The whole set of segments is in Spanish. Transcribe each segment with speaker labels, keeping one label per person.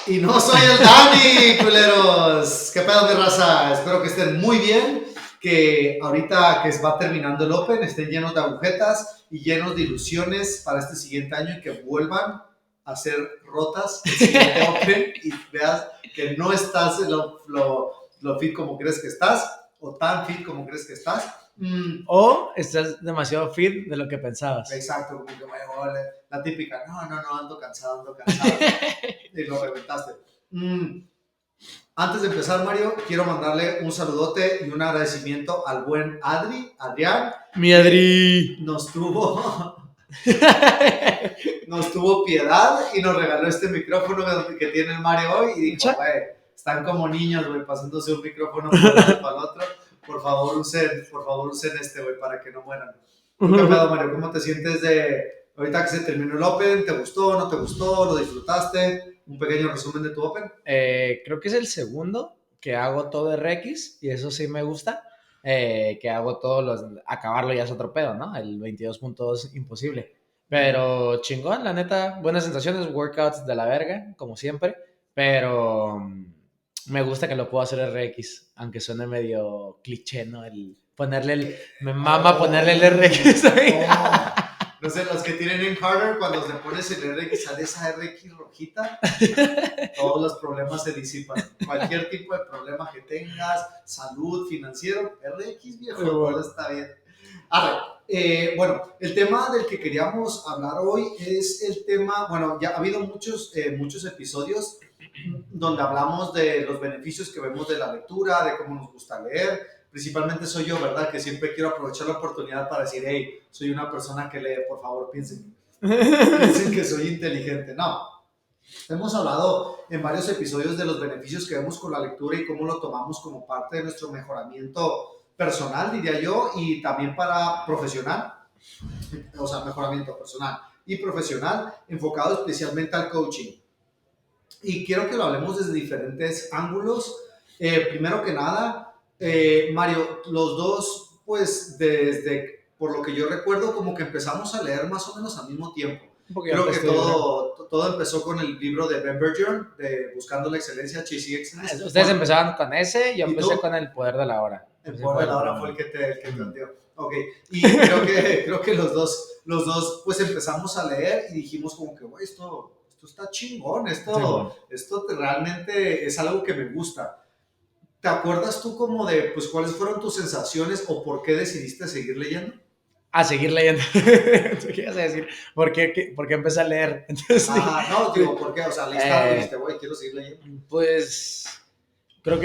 Speaker 1: Y no soy el Dani, culeros. ¿Qué pedo, mi raza? Espero que estén muy bien. Que ahorita que va terminando el Open estén llenos de agujetas y llenos de ilusiones para este siguiente año y que vuelvan a ser rotas el siguiente Open y veas que no estás lo fit como crees que estás o tan fit como crees que estás.
Speaker 2: O estás demasiado fit de lo que pensabas.
Speaker 1: Exacto, como que la típica, no, ando cansado. Y lo reventaste. Antes de empezar, Mario, quiero mandarle un saludote y un agradecimiento al buen Adrián.
Speaker 2: Mi Adri.
Speaker 1: Nos tuvo piedad y nos regaló este micrófono que tiene el Mario hoy y dijo, güey, están como niños, güey, pasándose un micrófono para el otro. Por favor, usen este, güey, para que no mueran. ¿Qué pedo, Mario? ¿Cómo te sientes ahorita que se terminó el Open? ¿Te gustó, no te gustó? ¿Lo disfrutaste? Un pequeño resumen de tu Open.
Speaker 2: Creo que es el segundo que hago todo RX y eso sí me gusta. Que hago acabarlo ya es otro pedo, ¿no? El 22.2 imposible. Pero chingón, la neta, buenas sensaciones, workouts de la verga, como siempre. Pero me gusta que lo puedo hacer RX, aunque suene medio cliché, ¿no? Me mama ponerle el RX ahí.
Speaker 1: No sé, los que tienen en Harder, cuando le pones el RX, sale esa RX rojita, todos los problemas se disipan. Cualquier tipo de problema que tengas, salud, financiero, RX, viejo, todo está bien. Bueno, el tema del que queríamos hablar hoy es el tema, bueno, ya ha habido muchos episodios donde hablamos de los beneficios que vemos de la lectura, de cómo nos gusta leer. Principalmente soy yo, ¿verdad? Que siempre quiero aprovechar la oportunidad para decir, hey, soy una persona que lee, por favor, piensen que soy inteligente. No, hemos hablado en varios episodios de los beneficios que vemos con la lectura y cómo lo tomamos como parte de nuestro mejoramiento personal, diría yo, y también para profesional, o sea, mejoramiento personal y profesional, enfocado especialmente al coaching. Y quiero que lo hablemos desde diferentes ángulos. Primero que nada, Mario, los dos, pues por lo que yo recuerdo, como que empezamos a leer más o menos al mismo tiempo. Creo que todo empezó con el libro de Ben Bergeron, de Buscando la Excelencia, Chasing Excellence.
Speaker 2: Ustedes empezaban con ese, yo empecé con El Poder de la Hora.
Speaker 1: El Poder de la Hora fue el que te dio. Ok, y creo que los dos pues empezamos a leer y dijimos como que, güey, esto está chingón, esto realmente es algo que me gusta. ¿Te acuerdas tú como de, pues, cuáles fueron tus sensaciones o por qué decidiste seguir leyendo?
Speaker 2: A seguir leyendo. ¿Qué ibas a decir? ¿Por qué empecé a leer?
Speaker 1: Entonces, no, digo, ¿por qué? O sea, leíste, dijiste, güey, quiero seguir leyendo.
Speaker 2: Pues, creo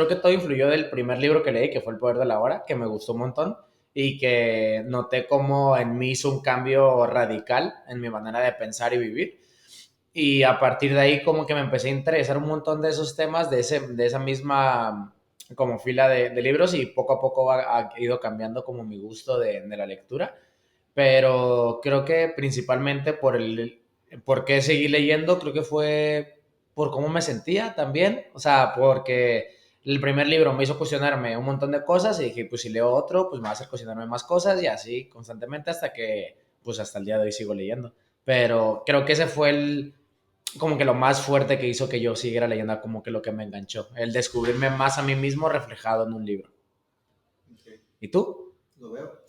Speaker 2: que todo influyó del primer libro que leí, que fue El Poder de la Hora, que me gustó un montón y que noté cómo en mí hizo un cambio radical en mi manera de pensar y vivir. Y a partir de ahí como que me empecé a interesar un montón de esos temas, de esa misma como fila de libros y poco a poco ha ido cambiando como mi gusto de la lectura. Pero creo que principalmente por qué seguí leyendo, creo que fue por cómo me sentía también. O sea, porque el primer libro me hizo cuestionarme un montón de cosas y dije, pues si leo otro, pues me va a hacer cuestionarme más cosas y así constantemente hasta el día de hoy sigo leyendo. Pero creo que ese fue como que lo más fuerte que hizo que yo siguiera leyendo, como que lo que me enganchó, el descubrirme más a mí mismo reflejado en un libro.
Speaker 1: Okay.
Speaker 2: ¿Y tú?
Speaker 1: Lo veo.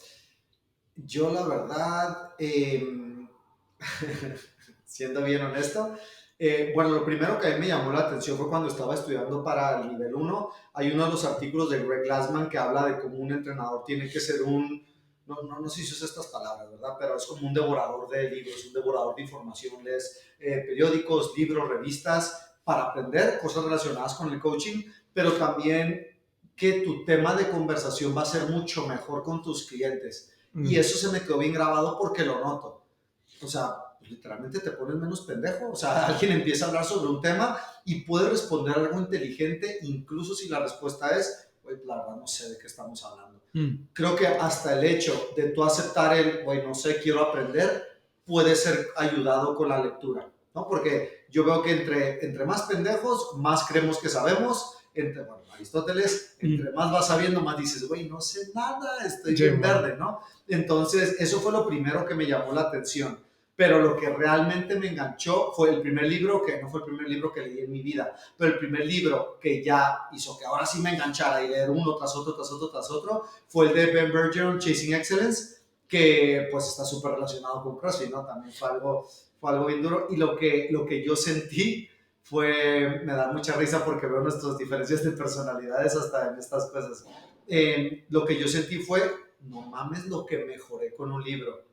Speaker 1: Yo la verdad, siendo bien honesto, bueno, lo primero que a mí me llamó la atención fue cuando estaba estudiando para el nivel 1. Hay uno de los artículos de Greg Glassman que habla de cómo un entrenador tiene que ser no sé si usa estas palabras, ¿verdad? Pero es como un devorador de libros, un devorador de información, lees periódicos, libros, revistas, para aprender cosas relacionadas con el coaching, pero también que tu tema de conversación va a ser mucho mejor con tus clientes. Y eso se me quedó bien grabado porque lo noto. O sea, literalmente te pones menos pendejo. O sea, alguien empieza a hablar sobre un tema y puede responder algo inteligente, incluso si la respuesta es, güey, la verdad no sé de qué estamos hablando. Creo que hasta el hecho de tú aceptar güey, no sé, quiero aprender, puede ser ayudado con la lectura, ¿no? Porque yo veo que entre más pendejos, más creemos que sabemos. Bueno, Aristóteles, entre más vas sabiendo, más dices, güey, no sé nada, estoy bien verde, ¿no? Entonces, eso fue lo primero que me llamó la atención. pero lo que realmente me enganchó fue el primer libro, que no fue el primer libro que leí en mi vida, pero el primer libro que ya hizo que ahora sí me enganchara y leer uno tras otro, tras otro, tras otro, fue el de Ben Bergeron, Chasing Excellence, que pues está súper relacionado con CrossFit, ¿no? También fue algo bien duro. Y lo que yo sentí me da mucha risa porque veo nuestras diferencias de personalidades hasta en estas cosas. Lo que yo sentí fue, no mames lo que mejoré con un libro.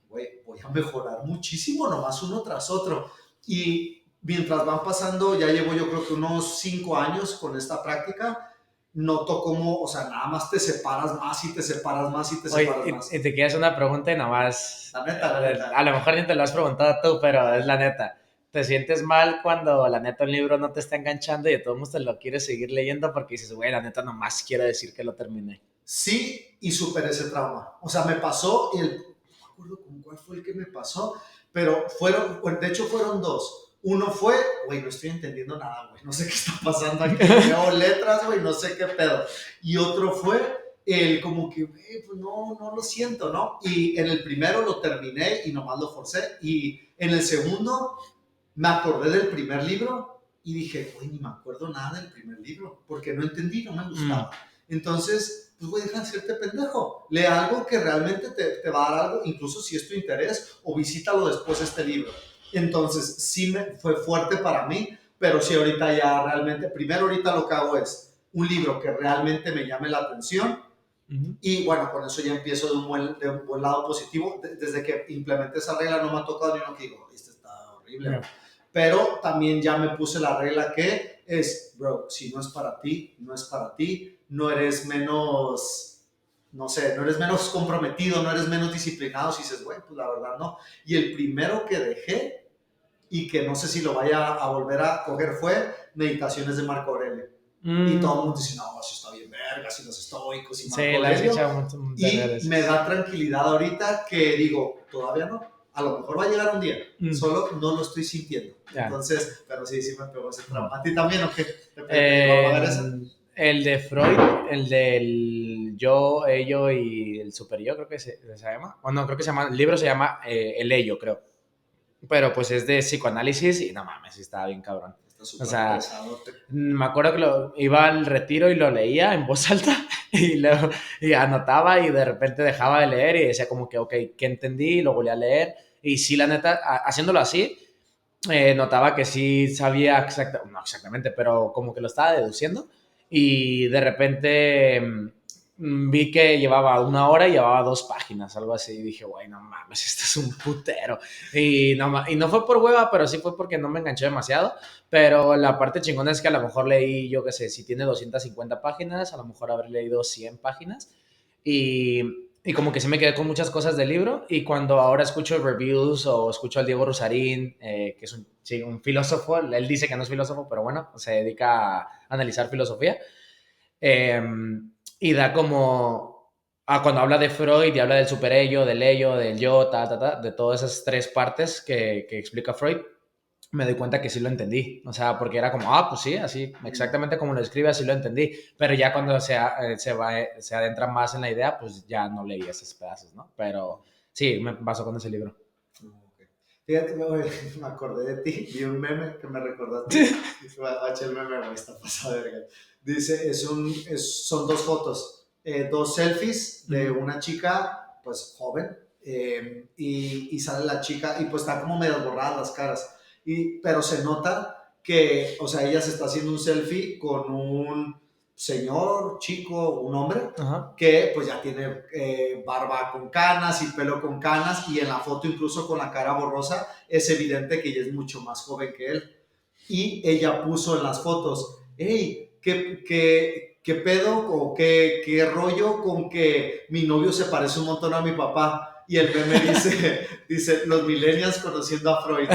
Speaker 1: Güey, voy a mejorar muchísimo, nomás uno tras otro. Y mientras van pasando, ya llevo yo creo que unos 5 años con esta práctica, noto cómo, o sea, nada más te separas más y te separas más y te separas más.
Speaker 2: Y te quiero hacer una pregunta y nada más.
Speaker 1: La neta.
Speaker 2: A lo mejor ni te lo has preguntado tú, pero es la neta. ¿Te sientes mal cuando la neta un libro no te está enganchando y de todos modos te lo quieres seguir leyendo porque dices, güey, la neta nomás quiero decir que lo terminé?
Speaker 1: Sí, y superé ese trauma. O sea, me pasó, no me acuerdo con cuál fue el que me pasó, pero de hecho fueron dos. Uno fue, güey, no estoy entendiendo nada, güey, no sé qué está pasando aquí, veo letras, güey, no sé qué pedo. Y otro fue el como que, güey, pues no lo siento, ¿no? Y en el primero lo terminé y nomás lo forcé. Y en el segundo me acordé del primer libro y dije, güey, ni me acuerdo nada del primer libro, porque no entendí, no me gustaba. Entonces, pues güey, deja de serte pendejo. Lee algo que realmente te va a dar algo, incluso si es tu interés, o visítalo después este libro. Entonces, sí fue fuerte para mí, pero sí ahorita ya realmente, primero ahorita lo que hago es un libro que realmente me llame la atención. Y bueno, con eso ya empiezo de un buen lado positivo. Desde que implementé esa regla no me ha tocado ni uno que digo, este está horrible. Yeah. Pero también ya me puse la regla que es, bro, si no es para ti, no es para ti. No eres menos, no sé, no eres menos comprometido, no eres menos disciplinado. Si dices, güey, pues la verdad no. Y el primero que dejé y que no sé si lo vaya a volver a coger fue Meditaciones de Marco Aurelio. Y todo el mundo dice, no, eso está bien vergas, y los estoicos, y Marco Aurelio. Y me da tranquilidad ahorita que digo, todavía no, a lo mejor va a llegar un día, solo no lo estoy sintiendo. Yeah. Entonces, pero sí me pegó ese trauma. ¿A ti también o qué? ¿Te va a pagar eso?
Speaker 2: El de Freud, el del yo, ello y el super yo, creo que se llama. O no, creo que se llama, el libro se llama El ello, creo. Pero pues es de psicoanálisis y no mames, estaba bien cabrón. O sea, me acuerdo que iba al retiro y lo leía en voz alta y anotaba y de repente dejaba de leer y decía como que, ok, ¿qué entendí? Y lo volví a leer. Y sí, la neta, haciéndolo así, notaba que sí sabía no exactamente, pero como que lo estaba deduciendo. Y de repente vi que llevaba 1 hora y llevaba 2 páginas, algo así. Y dije, güey, no mames, esto es un putero. Y no fue por hueva, pero sí fue porque no me enganché demasiado. Pero la parte chingona es que a lo mejor leí, yo qué sé, si tiene 250 páginas, a lo mejor habré leído 100 páginas. Y como que sí me quedé con muchas cosas del libro. Y cuando ahora escucho reviews o escucho al Diego Rusarín, que es un filósofo, él dice que no es filósofo, pero bueno, se dedica a analizar filosofía. Y da como cuando habla de Freud y habla del superello, del ello, del yo, de todas esas 3 partes que explica Freud, me doy cuenta que sí lo entendí. O sea, porque era como, pues sí, así, exactamente como lo escribe, así lo entendí. Pero ya cuando se adentra más en la idea, pues ya no leí esos pedazos, ¿no? Pero sí, me pasó con ese libro.
Speaker 1: Fíjate, me acordé de ti, vi un meme que me recordaste. El meme, está pasado de verga. Dice, son 2 fotos, 2 selfies de una chica, pues joven, y sale la chica y pues está como medio borradas las caras, pero se nota que, o sea, ella se está haciendo un selfie con un señor, chico, un hombre, que pues ya tiene barba con canas y pelo con canas, y en la foto incluso con la cara borrosa es evidente que ella es mucho más joven que él. Y ella puso en las fotos, hey, ¿qué pedo o qué rollo con que mi novio se parece un montón a mi papá? Y el meme dice, los millennials conociendo a Freud.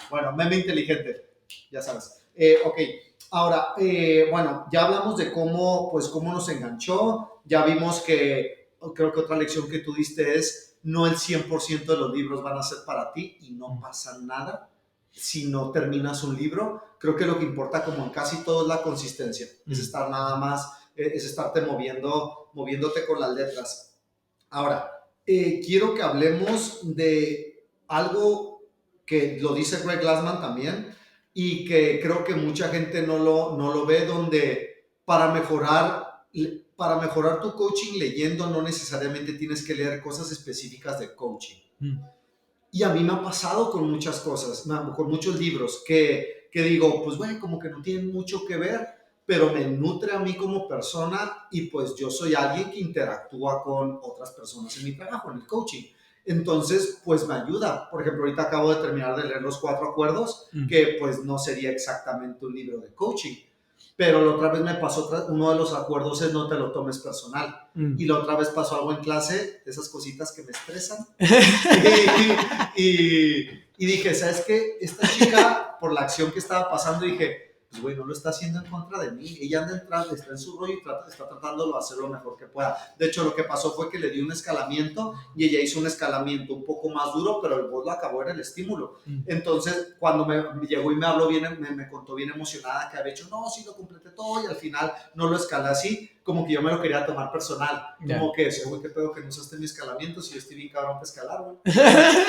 Speaker 1: Bueno, meme inteligente, ya sabes. Ok, ahora, bueno, ya hablamos de cómo nos enganchó. Ya vimos que, creo que otra lección que tú diste es, no el 100% de los libros van a ser para ti y no pasa nada si no terminas un libro. Creo que lo que importa, como en casi todo, es la consistencia. Es estar nada más, es estarte moviéndote con las letras. Ahora, quiero que hablemos de algo que lo dice Greg Glassman también y que creo que mucha gente no lo ve, donde para mejorar tu coaching leyendo no necesariamente tienes que leer cosas específicas de coaching. Y a mí me ha pasado con muchas cosas, con muchos libros que digo, pues bueno, como que no tienen mucho que ver, pero me nutre a mí como persona y pues yo soy alguien que interactúa con otras personas en mi trabajo, en el coaching. Entonces, pues me ayuda. Por ejemplo, ahorita acabo de terminar de leer Los Cuatro Acuerdos, que pues no sería exactamente un libro de coaching. Pero la otra vez me pasó, uno de los acuerdos es no te lo tomes personal. Y la otra vez pasó algo en clase, esas cositas que me estresan. y dije, ¿sabes qué? Esta chica, por la acción que estaba pasando, dije, pues güey, no lo está haciendo en contra de mí. Ella anda entrando, está en su rollo y está tratando de hacer lo mejor que pueda. De hecho, lo que pasó fue que le di un escalamiento y ella hizo un escalamiento un poco más duro, pero el boss lo acabó, era el estímulo. Entonces, cuando me llegó y me habló bien, me contó bien emocionada que había hecho, no, sí lo completé todo y al final no lo escalé así, como que yo me lo quería tomar personal. Como que ese güey, qué pedo que no usaste mi escalamiento si yo estoy bien cabrón para escalar, güey.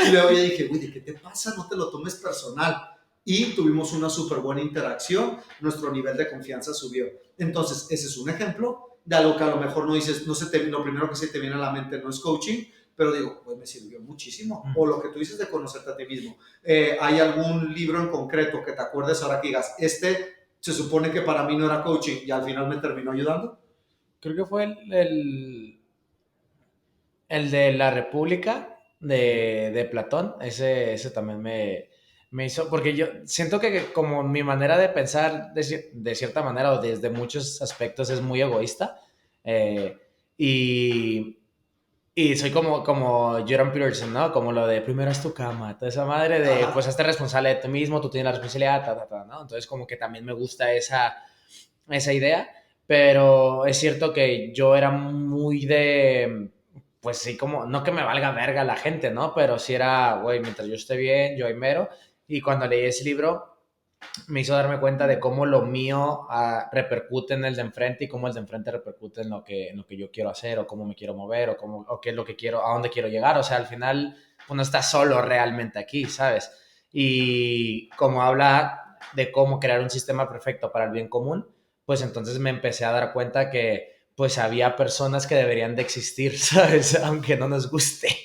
Speaker 1: Y luego ya dije, güey, ¿de qué te pasa? No te lo tomes personal. Y tuvimos una súper buena interacción, nuestro nivel de confianza subió. Entonces, ese es un ejemplo de algo que a lo mejor no dices, lo primero que se te viene a la mente no es coaching, pero digo, pues me sirvió muchísimo. O lo que tú dices de conocerte a ti mismo. ¿Hay algún libro en concreto que te acuerdes ahora que digas, se supone que para mí no era coaching y al final me terminó ayudando?
Speaker 2: Creo que fue el de La República de Platón. Ese también me hizo, porque yo siento que como mi manera de pensar de cierta manera o desde muchos aspectos es muy egoísta, eh, y, y soy como Jordan Peterson, ¿no? Como lo de primero es tu cama, toda esa madre de pues hazte responsable de ti mismo, tú tienes la responsabilidad, ¿no? Entonces como que también me gusta esa idea, pero es cierto que yo era muy de, pues sí, como, no que me valga verga la gente, ¿no? Pero sí era, güey, mientras yo esté bien, yo ahí mero. Y cuando leí ese libro, me hizo darme cuenta de cómo lo mío repercute en el de enfrente y cómo el de enfrente repercute en lo que yo quiero hacer o cómo me quiero mover o qué es lo que quiero, a dónde quiero llegar. O sea, al final, pues no estás solo realmente aquí, ¿sabes? Y como habla de cómo crear un sistema perfecto para el bien común, pues entonces me empecé a dar cuenta que pues había personas que deberían de existir, ¿sabes? Aunque no nos guste.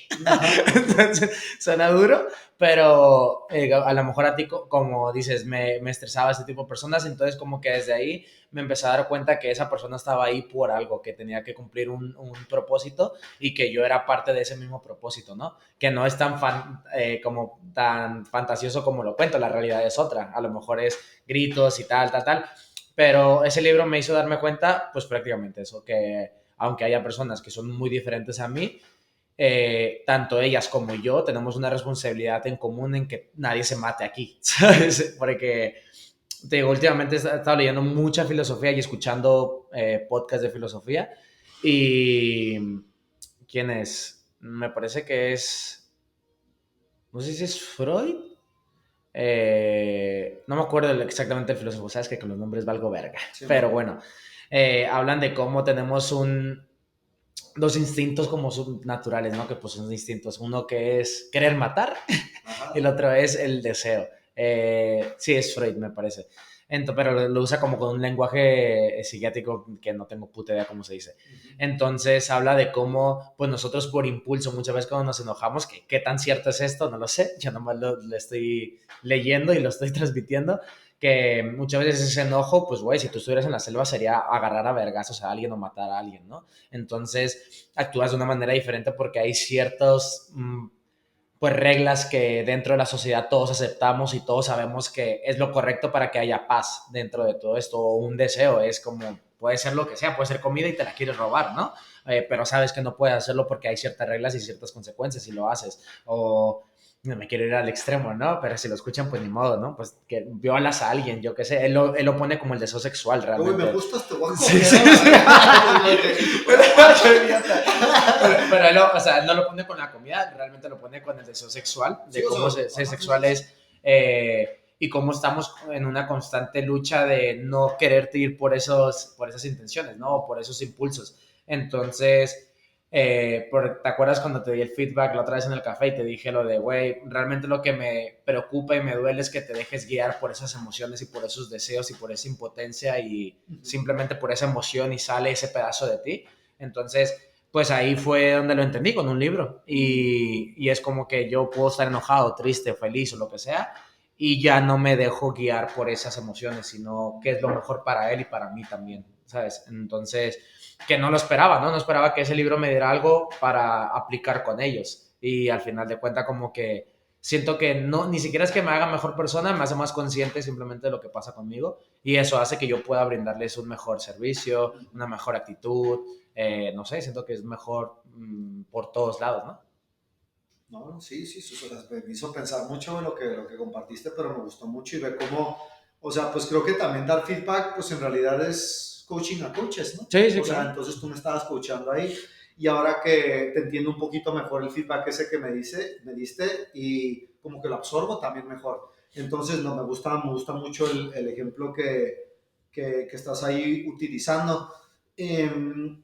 Speaker 2: Entonces, suena duro, pero a lo mejor a ti, como dices, me estresaba este tipo de personas, entonces como que desde ahí me empecé a dar cuenta que esa persona estaba ahí por algo, que tenía que cumplir un propósito y que yo era parte de ese mismo propósito, ¿no? Que no es como tan fantasioso como lo cuento, la realidad es otra, a lo mejor es gritos y tal, pero ese libro me hizo darme cuenta, pues prácticamente eso, que aunque haya personas que son muy diferentes a mí, tanto ellas como yo tenemos una responsabilidad en común en que nadie se mate aquí, ¿sabes? Porque, te digo, últimamente he estado leyendo mucha filosofía y escuchando podcasts de filosofía. Y ¿quién es? Me parece que es, no sé si es Freud. No me acuerdo exactamente el filósofo, sabes que con los nombres valgo verga. Sí, pero bueno, hablan de cómo tenemos dos instintos como subnaturales, ¿no? Que pues son distintos. Uno que es querer matar. Ajá. Y el otro es el deseo. Sí, es Freud, me parece. Pero lo usa como con un lenguaje psiquiátrico que no tengo puta idea cómo se dice. Entonces habla de cómo pues nosotros por impulso muchas veces cuando nos enojamos, ¿qué tan cierto es esto? No lo sé, yo nomás lo estoy leyendo y lo estoy transmitiendo, que muchas veces ese enojo, pues güey, si tú estuvieras en la selva sería agarrar a vergazos a alguien o matar a alguien, ¿no? Entonces actúas de una manera diferente porque hay ciertos pues reglas que dentro de la sociedad todos aceptamos y todos sabemos que es lo correcto para que haya paz dentro de todo esto. O un deseo es como, puede ser lo que sea, puede ser comida y te la quieres robar, ¿no? Pero sabes que no puedes hacerlo porque hay ciertas reglas y ciertas consecuencias si lo haces. O no me quiero ir al extremo, ¿no? Pero si lo escuchan, pues ni modo, ¿no? Pues que violas a alguien, yo qué sé. Él lo pone como el deseo sexual, realmente.
Speaker 1: Uy, me gusta este guaco.
Speaker 2: Sí, pero él, o sea, no lo pone con la comida, realmente lo pone con el deseo sexual, de cómo ser sexual es, y cómo estamos en una constante lucha de no quererte ir por esas intenciones, ¿no? O por esos impulsos. Entonces, ¿Te acuerdas cuando te di el feedback la otra vez en el café y te dije lo de, güey, realmente lo que me preocupa y me duele es que te dejes guiar por esas emociones y por esos deseos y por esa impotencia y simplemente por esa emoción y sale ese pedazo de ti? Entonces, pues ahí fue donde lo entendí con un libro y es como que yo puedo estar enojado, triste, feliz o lo que sea y ya no me dejo guiar por esas emociones, sino qué es lo mejor para él y para mí también, ¿sabes? Entonces, que no lo esperaba, ¿no? No esperaba que ese libro me diera algo para aplicar con ellos. Y al final de cuentas como que siento que no, ni siquiera es que me haga mejor persona, me hace más consciente simplemente de lo que pasa conmigo y eso hace que yo pueda brindarles un mejor servicio, una mejor actitud, no sé, siento que es mejor por todos lados, ¿no?
Speaker 1: No, sí, sí, me hizo pensar mucho en lo que compartiste, pero me gustó mucho y ver cómo, o sea, pues creo que también dar feedback, pues en realidad es coaching a coaches, ¿no?
Speaker 2: Sí, sí,
Speaker 1: O sea,
Speaker 2: claro.
Speaker 1: entonces tú me estabas coachando ahí y ahora que te entiendo un poquito mejor el feedback ese que me diste y como que lo absorbo también mejor. Entonces, no, me gusta mucho el ejemplo que estás ahí utilizando. Eh,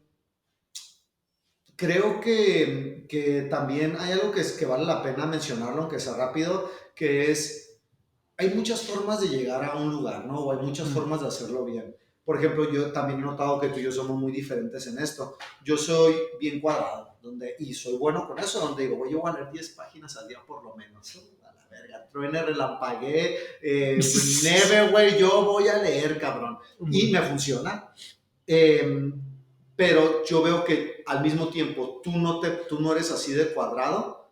Speaker 1: Creo que también hay algo que vale la pena mencionarlo, aunque sea rápido, que es, hay muchas formas de llegar a un lugar, ¿no? O hay muchas formas de hacerlo bien. Por ejemplo, yo también he notado que tú y yo somos muy diferentes en esto. Yo soy bien cuadrado, y soy bueno con eso, donde digo, yo voy a leer 10 páginas al día por lo menos. A la verga, truene, relampagué, neve, güey, yo voy a leer, cabrón. Y me funciona. Eh, pero yo veo que al mismo tiempo tú no eres así de cuadrado,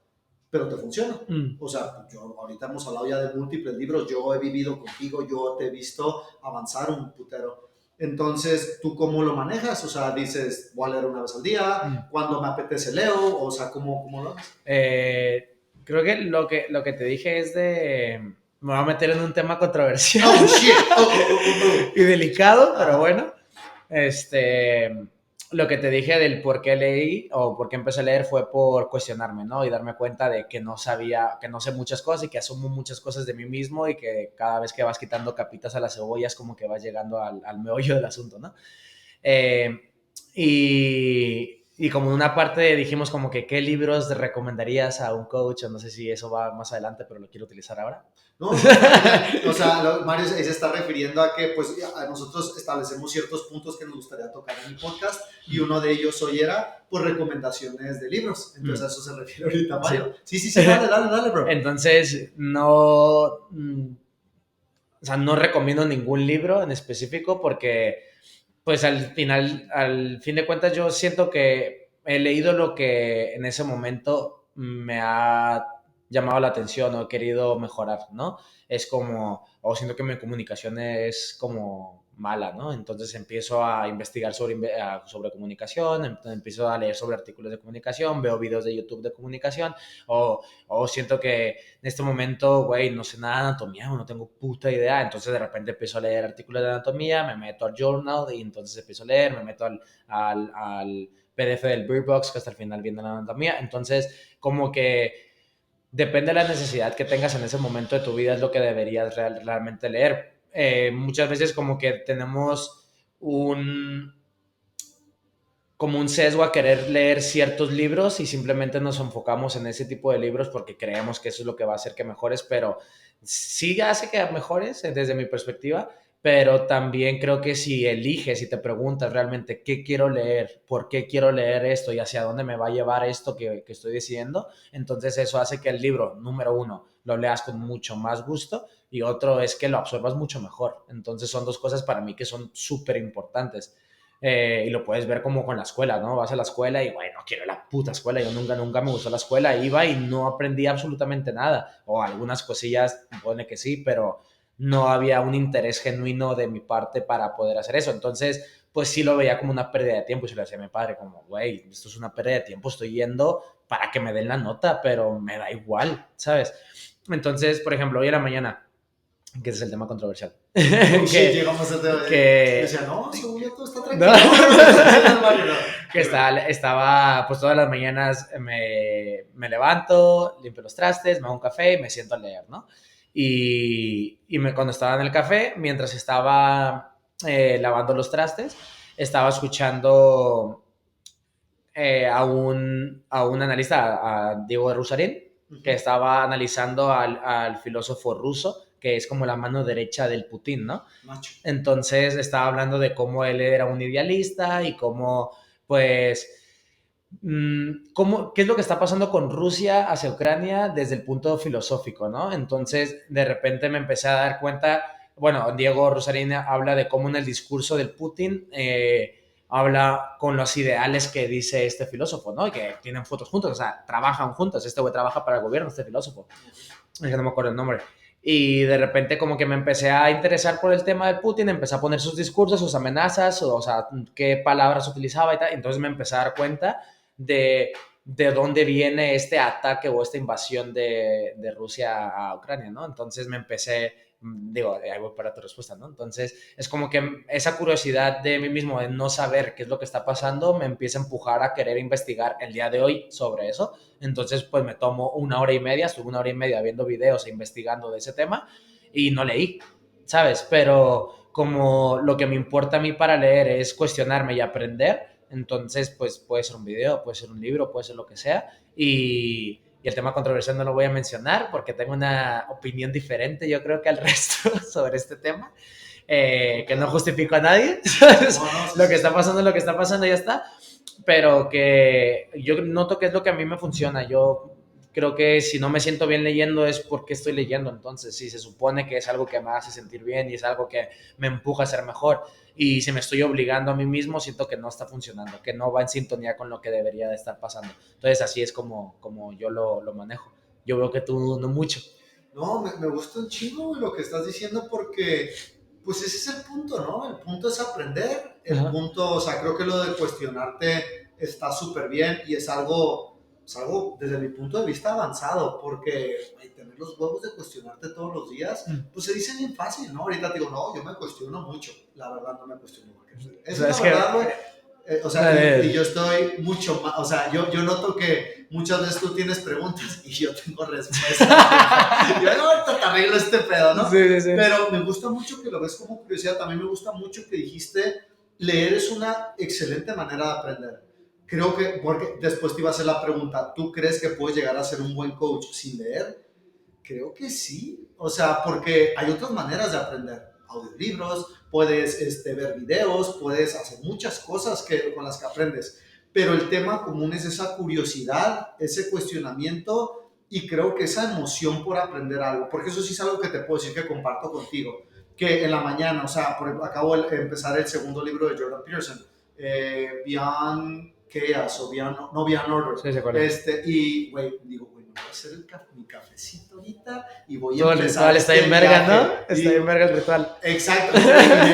Speaker 1: pero te funciona. O sea, yo, ahorita hemos hablado ya de múltiples libros, yo he vivido contigo, yo te he visto avanzar un putero. Entonces, ¿tú cómo lo manejas? O sea, dices, voy a leer una vez al día, cuando me apetece leo, o sea, ¿cómo lo haces?
Speaker 2: Creo que lo que te dije es de... Me voy a meter en un tema controversial.
Speaker 1: Oh, shit. Oh.
Speaker 2: Y delicado, pero bueno. Este, lo que te dije del por qué leí o por qué empecé a leer fue por cuestionarme, ¿no? Y darme cuenta de que no sabía, que no sé muchas cosas y que asumo muchas cosas de mí mismo y que cada vez que vas quitando capitas a la cebolla es como que vas llegando al meollo del asunto, ¿no? Eh, y como una parte dijimos como que qué libros recomendarías a un coach, o no sé si eso va más adelante, pero lo quiero utilizar ahora.
Speaker 1: No, no, está genial. O sea, Mario se está refiriendo a que pues a nosotros establecemos ciertos puntos que nos gustaría tocar en el podcast y uno de ellos hoy era pues recomendaciones de libros. Entonces a eso se refiere ahorita Mario. Sí, dale, bro.
Speaker 2: Entonces, no, o sea, no recomiendo ningún libro en específico porque pues al fin de cuentas yo siento que he leído lo que en ese momento me ha llamado la atención o he querido mejorar, ¿no? Es como, o siento que mi comunicación es como mala, ¿no? Entonces empiezo a investigar sobre comunicación, empiezo a leer sobre artículos de comunicación, veo videos de YouTube de comunicación, o siento que en este momento, güey, no sé nada de anatomía o no tengo puta idea, entonces de repente empiezo a leer artículos de anatomía, me meto al journal y entonces empiezo a leer, me meto al PDF del Bird Box que hasta el final viene la anatomía, entonces como que depende de la necesidad que tengas en ese momento de tu vida es lo que deberías realmente leer. Muchas veces como que tenemos un como un sesgo a querer leer ciertos libros y simplemente nos enfocamos en ese tipo de libros porque creemos que eso es lo que va a hacer que mejores, pero sí hace que mejores desde mi perspectiva, pero también creo que si eliges y te preguntas realmente qué quiero leer, por qué quiero leer esto y hacia dónde me va a llevar esto que estoy decidiendo, entonces eso hace que el libro, número uno, lo leas con mucho más gusto y otro es que lo absorbas mucho mejor. Entonces son dos cosas para mí que son súper importantes. Y lo puedes ver como con la escuela, ¿no? Vas a la escuela y, güey, no quiero la puta escuela. Yo nunca me gustó la escuela. Iba y no aprendí absolutamente nada. O algunas cosillas, pone que sí, pero no había un interés genuino de mi parte para poder hacer eso. Entonces, pues sí lo veía como una pérdida de tiempo. Y se lo decía a mi padre, como, güey, esto es una pérdida de tiempo. Estoy yendo para que me den la nota, pero me da igual, ¿sabes? Entonces, por ejemplo, hoy en la mañana, que ese es el tema controversial.
Speaker 1: Oh, shit, llegamos a tema
Speaker 2: que
Speaker 1: decía, no, según yo todo está
Speaker 2: no,
Speaker 1: tranquilo.
Speaker 2: que estaba, pues todas las mañanas me levanto, limpio los trastes, me hago un café y me siento a leer, ¿no? Cuando estaba en el café, mientras estaba lavando los trastes, estaba escuchando a un analista, a Diego Rusarín, que estaba analizando al filósofo ruso, que es como la mano derecha del Putin, ¿no?
Speaker 1: Macho.
Speaker 2: Entonces estaba hablando de cómo él era un idealista y cómo, pues, qué es lo que está pasando con Rusia hacia Ucrania desde el punto filosófico, ¿no? Entonces, de repente me empecé a dar cuenta, bueno, Diego Rusarín habla de cómo en el discurso del Putin habla con los ideales que dice este filósofo, ¿no? Y que tienen fotos juntos, o sea, trabajan juntos. Este güey trabaja para el gobierno, este filósofo. Es que no me acuerdo el nombre. Y de repente como que me empecé a interesar por el tema de Putin, empecé a poner sus discursos, sus amenazas, o sea, qué palabras utilizaba y tal. Entonces me empecé a dar cuenta de dónde viene este ataque o esta invasión de Rusia a Ucrania, ¿no? Entonces me empecé, digo, ahí voy para tu respuesta, ¿no? Entonces es como que esa curiosidad de mí mismo, de no saber qué es lo que está pasando, me empieza a empujar a querer investigar el día de hoy sobre eso. Entonces, pues me tomo 1 hora y media, estuve 1 hora y media viendo videos e investigando de ese tema y no leí, ¿sabes? Pero como lo que me importa a mí para leer es cuestionarme y aprender, entonces, pues puede ser un video, puede ser un libro, puede ser lo que sea. Y el tema controversial no lo voy a mencionar porque tengo una opinión diferente, yo creo que al resto sobre este tema. Que no justifico a nadie, ¿sabes? Lo que está pasando, lo que está pasando, ya está. Pero que yo noto que es lo que a mí me funciona. Yo creo que si no me siento bien leyendo es porque estoy leyendo. Entonces, si se supone que es algo que me hace sentir bien y es algo que me empuja a ser mejor, y si me estoy obligando a mí mismo, siento que no está funcionando, que no va en sintonía con lo que debería de estar pasando. Entonces, así es como yo lo manejo. Yo veo que tú no mucho.
Speaker 1: No, me gusta un chingo lo que estás diciendo porque, pues ese es el punto, ¿no? El punto es aprender, el punto, o sea, creo que lo de cuestionarte está súper bien y es algo desde mi punto de vista avanzado, porque ay, tener los huevos de cuestionarte todos los días, pues se dice bien fácil, ¿no? Ahorita te digo, no, yo me cuestiono mucho, la verdad no me cuestiono porque es la verdad, güey. O sea, y yo estoy mucho más, o sea, yo noto que muchas veces tú tienes preguntas y yo tengo respuestas. Y yo, ahorita te arreglo este pedo, ¿no?
Speaker 2: Sí, sí, sí.
Speaker 1: Pero me gusta mucho que lo ves como curiosidad. También me gusta mucho que dijiste, leer es una excelente manera de aprender. Creo que, porque después te iba a hacer la pregunta, ¿tú crees que puedes llegar a ser un buen coach sin leer? Creo que sí, o sea, porque hay otras maneras de aprender, audiolibros, puedes ver videos, puedes hacer muchas cosas con las que aprendes, pero el tema común es esa curiosidad, ese cuestionamiento y creo que esa emoción por aprender algo, porque eso sí es algo que te puedo decir que comparto contigo, que en la mañana, o sea, acabo de empezar el segundo libro de Jordan Peterson, Beyond Chaos o Beyond, no Beyond Order,
Speaker 2: Sí, cuál es.
Speaker 1: y, güey, digo, voy a hacer mi cafecito ahorita y voy a
Speaker 2: Todo el
Speaker 1: empezar
Speaker 2: ritual está en verga,
Speaker 1: viaje.
Speaker 2: ¿no? Está en verga el ritual.
Speaker 1: Exacto,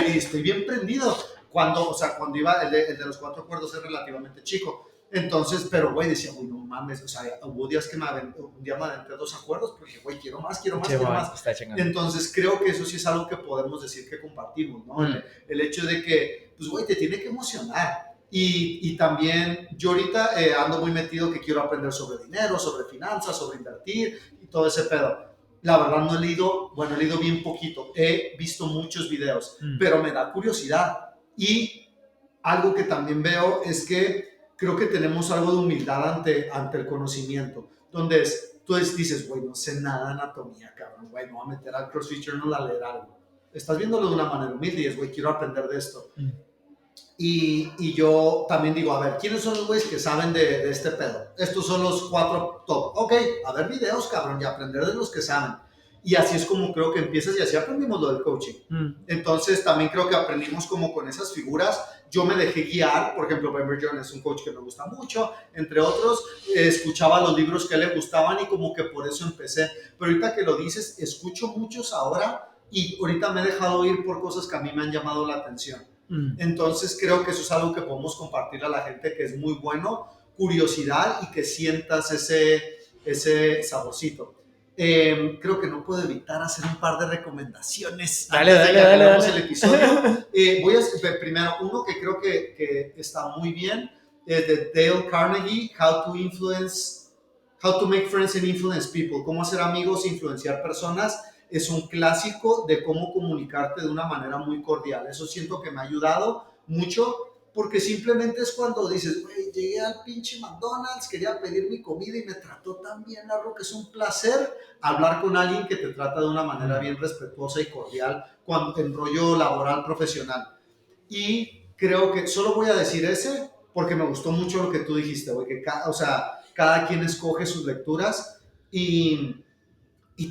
Speaker 1: y estoy bien prendido. Cuando iba, el de los 4 acuerdos es relativamente chico. Entonces, pero güey, decía, güey, no mames, o sea, hubo días que un día me aventé 2 acuerdos porque, güey, quiero más, quiero más,
Speaker 2: Sí,
Speaker 1: quiero
Speaker 2: man,
Speaker 1: más.
Speaker 2: está chingando.
Speaker 1: Entonces, creo que eso sí es algo que podemos decir que compartimos, ¿no? El hecho de que, pues, güey, te tiene que emocionar. Y también yo ahorita ando muy metido que quiero aprender sobre dinero, sobre finanzas, sobre invertir y todo ese pedo. La verdad no he leído, bueno, he leído bien poquito, he visto muchos videos, pero me da curiosidad. Y algo que también veo es que creo que tenemos algo de humildad ante el conocimiento, donde tú dices, güey, no sé nada de anatomía, cabrón, güey, me voy a meter al CrossFit Journal a leer algo. Estás viéndolo de una manera humilde y es, güey, quiero aprender de esto. Y yo también digo, a ver, ¿quiénes son los güeyes que saben de este pedo? Estos son los 4 top. Ok, a ver videos, cabrón, y aprender de los que saben. Y así es como creo que empiezas y así aprendimos lo del coaching. Entonces también creo que aprendimos como con esas figuras. Yo me dejé guiar, por ejemplo, Ben John es un coach que me gusta mucho, entre otros, escuchaba los libros que le gustaban y como que por eso empecé. Pero ahorita que lo dices, escucho muchos ahora y ahorita me he dejado ir por cosas que a mí me han llamado la atención. Entonces creo que eso es algo que podemos compartir a la gente que es muy bueno, curiosidad y que sientas ese saborcito. Creo que no puedo evitar hacer un par de recomendaciones
Speaker 2: dale,
Speaker 1: antes de que
Speaker 2: dale,
Speaker 1: acabemos
Speaker 2: dale.
Speaker 1: el episodio. Voy a hacer primero uno que creo que está muy bien, de Dale Carnegie, How to Make Friends and Influence People, cómo hacer amigos e influenciar personas. Es un clásico de cómo comunicarte de una manera muy cordial. Eso siento que me ha ayudado mucho porque simplemente es cuando dices, güey, llegué al pinche McDonald's, quería pedir mi comida y me trató tan bien, Larro, que es un placer hablar con alguien que te trata de una manera bien respetuosa y cordial cuando en rollo laboral profesional. Y creo que solo voy a decir ese porque me gustó mucho lo que tú dijiste, güey, que o sea, cada quien escoge sus lecturas y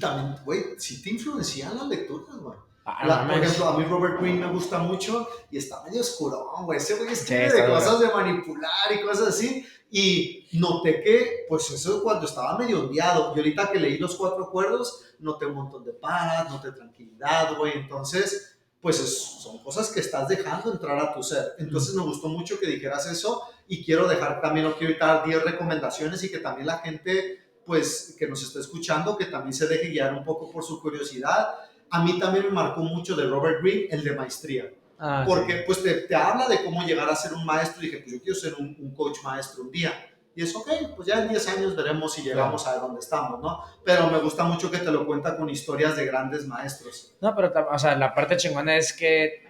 Speaker 1: también, güey, sí te influencian las lecturas, güey.
Speaker 2: Ah, no
Speaker 1: Por
Speaker 2: mames.
Speaker 1: ejemplo, a mí Robert Greene me gusta mucho y está medio oscurón, güey. Ese güey
Speaker 2: Sí,
Speaker 1: escribe
Speaker 2: está
Speaker 1: de cosas
Speaker 2: duro.
Speaker 1: de manipular y cosas así. Y noté que, pues eso cuando estaba medio ondeado. Y ahorita que leí Los Cuatro Acuerdos, noté un montón de paz, noté tranquilidad, güey. Entonces, pues son cosas que estás dejando entrar a tu ser. Entonces me gustó mucho que dijeras eso y quiero dejar también, no quiero dar 10 recomendaciones y que también la gente, pues, que nos está escuchando, que también se deje guiar un poco por su curiosidad. A mí también me marcó mucho de Robert Greene, el de maestría.
Speaker 2: Ah, sí.
Speaker 1: Porque pues te habla de cómo llegar a ser un maestro y dije, pues yo quiero ser un coach maestro un día. Y es ok, pues ya en 10 años veremos si llegamos
Speaker 2: Claro.
Speaker 1: a dónde estamos, ¿no? Pero me gusta mucho que te lo cuenta con historias de grandes maestros.
Speaker 2: No, pero, o sea, la parte chingona es que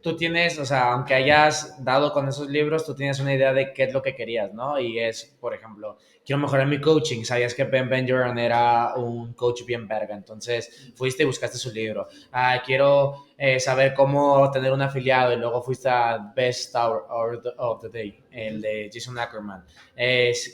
Speaker 2: tú tienes, o sea, aunque hayas dado con esos libros, tú tienes una idea de qué es lo que querías, ¿no? Y es, por ejemplo, quiero mejorar mi coaching. Sabías que Ben Benjamin era un coach bien verga, entonces fuiste y buscaste su libro. Ah, quiero saber cómo tener un afiliado y luego fuiste a Best Hour of the Day, el de Jason Ackerman.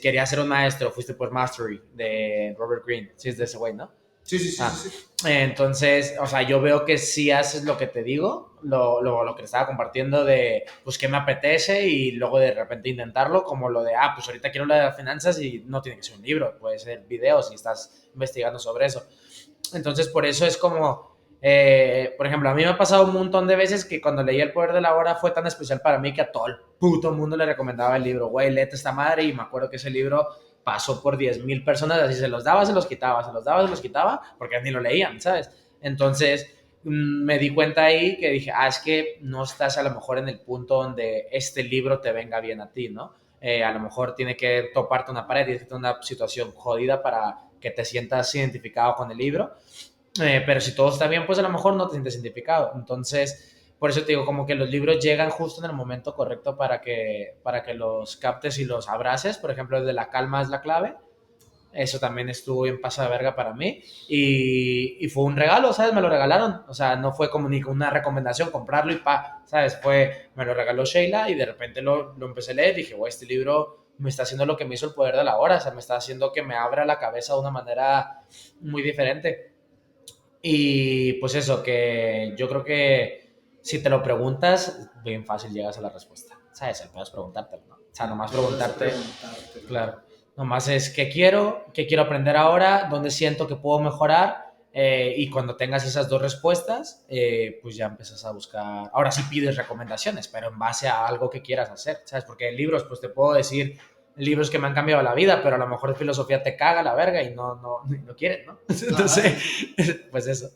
Speaker 2: Quería ser un maestro, fuiste por Mastery de Robert Greene, sí es de ese güey, ¿no?
Speaker 1: Sí, sí, sí,
Speaker 2: Ah,
Speaker 1: sí, sí.
Speaker 2: entonces, o sea, yo veo que sí haces lo que te digo, lo que te estaba compartiendo de, pues, qué me apetece y luego de repente intentarlo, como lo de, pues ahorita quiero lo de las finanzas y no tiene que ser un libro, puede ser videos si estás investigando sobre eso. Entonces, por eso es como, por ejemplo, a mí me ha pasado un montón de veces que cuando leí El Poder de la Hora fue tan especial para mí que a todo el puto mundo le recomendaba el libro, güey, léete esta madre, y me acuerdo que ese libro pasó por 10,000 personas, así se los daba, se los quitaba, se los daba, se los quitaba, porque ni lo leían, ¿sabes? Entonces me di cuenta ahí que dije, es que no estás a lo mejor en el punto donde este libro te venga bien a ti, ¿no? A lo mejor tiene que toparte una pared, tienes que tener una situación jodida para que te sientas identificado con el libro, pero si todo está bien, pues a lo mejor no te sientes identificado. Entonces, por eso te digo, como que los libros llegan justo en el momento correcto para que los captes y los abraces. Por ejemplo, el de La calma es la clave. Eso también estuvo bien paso de verga para mí. Y fue un regalo, ¿sabes? Me lo regalaron. O sea, no fue como ni una recomendación comprarlo y ¿sabes? Me lo regaló Sheila y de repente lo empecé a leer. Dije, güey, este libro me está haciendo lo que me hizo El Poder de la Hora. O sea, me está haciendo que me abra la cabeza de una manera muy diferente. Y pues eso, que yo creo que si te lo preguntas, bien fácil llegas a la respuesta. ¿Sabes? El peor es preguntártelo, ¿no? O sea, nomás preguntarte, claro, nomás es qué quiero aprender ahora, dónde siento que puedo mejorar, y cuando tengas esas dos respuestas, pues ya empiezas a buscar, ahora sí pides recomendaciones, pero en base a algo que quieras hacer, ¿sabes? Porque en libros, pues te puedo decir libros que me han cambiado la vida, pero a lo mejor de filosofía te caga la verga y no quieren, ¿no?
Speaker 1: Ajá.
Speaker 2: Entonces, pues eso.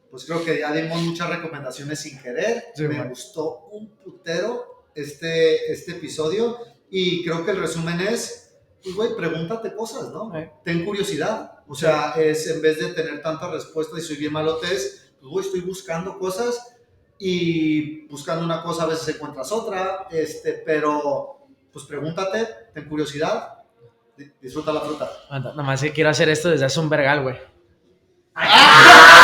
Speaker 1: Pues creo que ya dimos muchas recomendaciones sin querer.
Speaker 2: Sí,
Speaker 1: Me
Speaker 2: man.
Speaker 1: gustó un putero este episodio y creo que el resumen es, pues güey, pregúntate cosas, ¿no? Ten curiosidad. O sea, es en vez de tener tantas respuestas y soy bien malotes, pues güey, estoy buscando cosas y buscando una cosa a veces encuentras otra, pero pues pregúntate, ten curiosidad, disfruta la fruta.
Speaker 2: Anda, nomás que quiero hacer esto desde hace un vergal, güey.
Speaker 1: ¡Ah!